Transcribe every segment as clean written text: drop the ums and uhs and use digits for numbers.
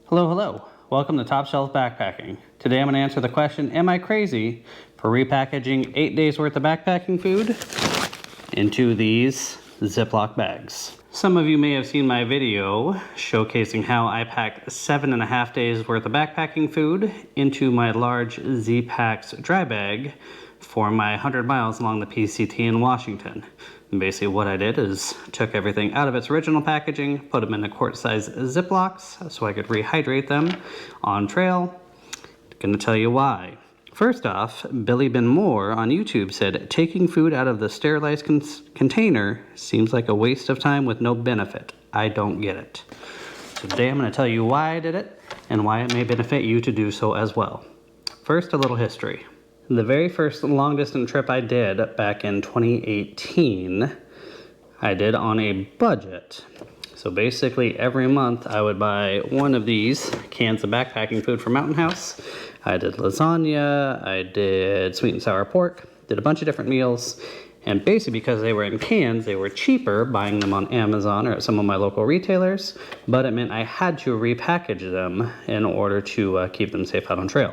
Hello, hello. Welcome to Top Shelf Backpacking. Today I'm going to answer the question, am I crazy for repackaging 8 days worth of backpacking food into these Ziploc bags? Some of you may have seen my video showcasing how I packed 7.5 days worth of backpacking food into my large Z-Packs dry bag for my 100 miles along the PCT in Washington. And basically what I did is took everything out of its original packaging, put them in a quart-size Ziplocs so I could rehydrate them on trail. Gonna tell you why. First off, Billy Ben Moore on YouTube said, taking food out of the sterilized container seems like a waste of time with no benefit. I don't get it. So today I'm gonna tell you why I did it and why it may benefit you to do so as well. First, a little history. The very first long distance trip I did back in 2018, I did on a budget. So basically every month I would buy one of these cans of backpacking food from Mountain House. I did lasagna, I did sweet and sour pork, did a bunch of different meals. And basically because they were in cans, they were cheaper buying them on Amazon or at some of my local retailers, but it meant I had to repackage them in order to keep them safe out on trail.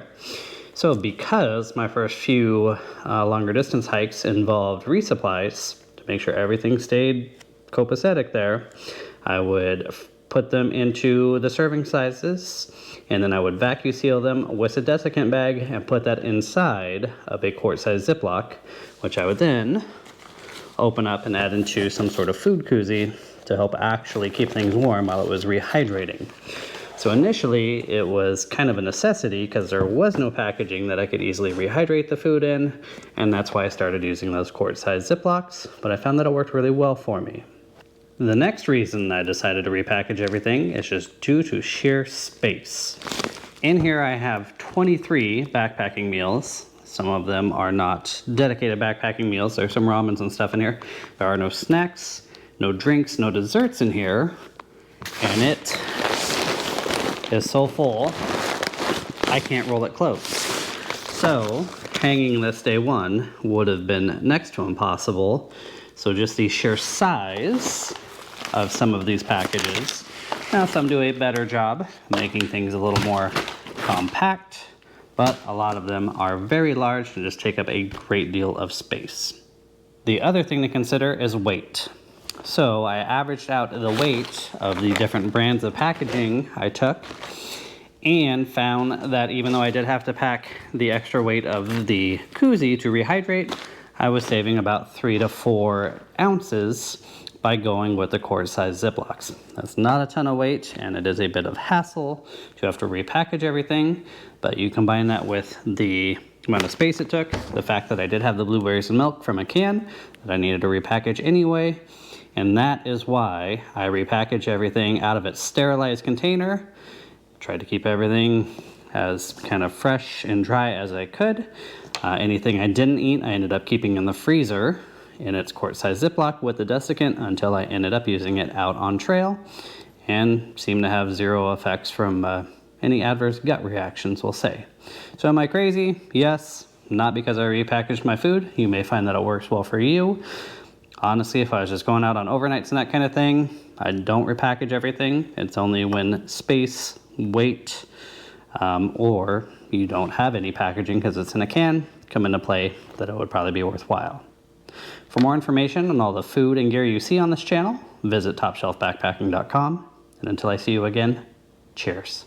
So because my first few longer distance hikes involved resupplies, to make sure everything stayed copacetic there, I would put them into the serving sizes, and then I would vacuum seal them with a desiccant bag and put that inside of a quart-sized Ziploc, which I would then open up and add into some sort of food koozie to help actually keep things warm while it was rehydrating. So initially it was kind of a necessity because there was no packaging that I could easily rehydrate the food in, and that's why I started using those quart-sized Ziplocs, but I found that it worked really well for me. The next reason I decided to repackage everything is just due to sheer space. In here I have 23 backpacking meals. Some of them are not dedicated backpacking meals. There's some ramens and stuff in here. There are no snacks, no drinks, no desserts in here, and it is so full, I can't roll it close. So, hanging this day one would have been next to impossible. So just the sheer size of some of these packages. Now some do a better job making things a little more compact, but a lot of them are very large and just take up a great deal of space. The other thing to consider is weight. So I averaged out the weight of the different brands of packaging I took and found that even though I did have to pack the extra weight of the koozie to rehydrate, I was saving about 3 to 4 ounces by going with the quart-sized Ziplocs. That's not a ton of weight, and it is a bit of hassle to have to repackage everything, but you combine that with the amount of space it took, the fact that I did have the blueberries and milk from a can that I needed to repackage anyway, and that is why I repackaged everything out of its sterilized container. Tried to keep everything as kind of fresh and dry as I could. Anything I didn't eat, I ended up keeping in the freezer in its quart-sized Ziploc with the desiccant until I ended up using it out on trail, and seemed to have zero effects from any adverse gut reactions, we'll say. So am I crazy? Yes. Not because I repackaged my food. You may find that it works well for you. Honestly, if I was just going out on overnights and that kind of thing, I don't repackage everything. It's only when space, weight, or you don't have any packaging because it's in a can come into play that it would probably be worthwhile. For more information on all the food and gear you see on this channel, visit topshelfbackpacking.com. And until I see you again, cheers.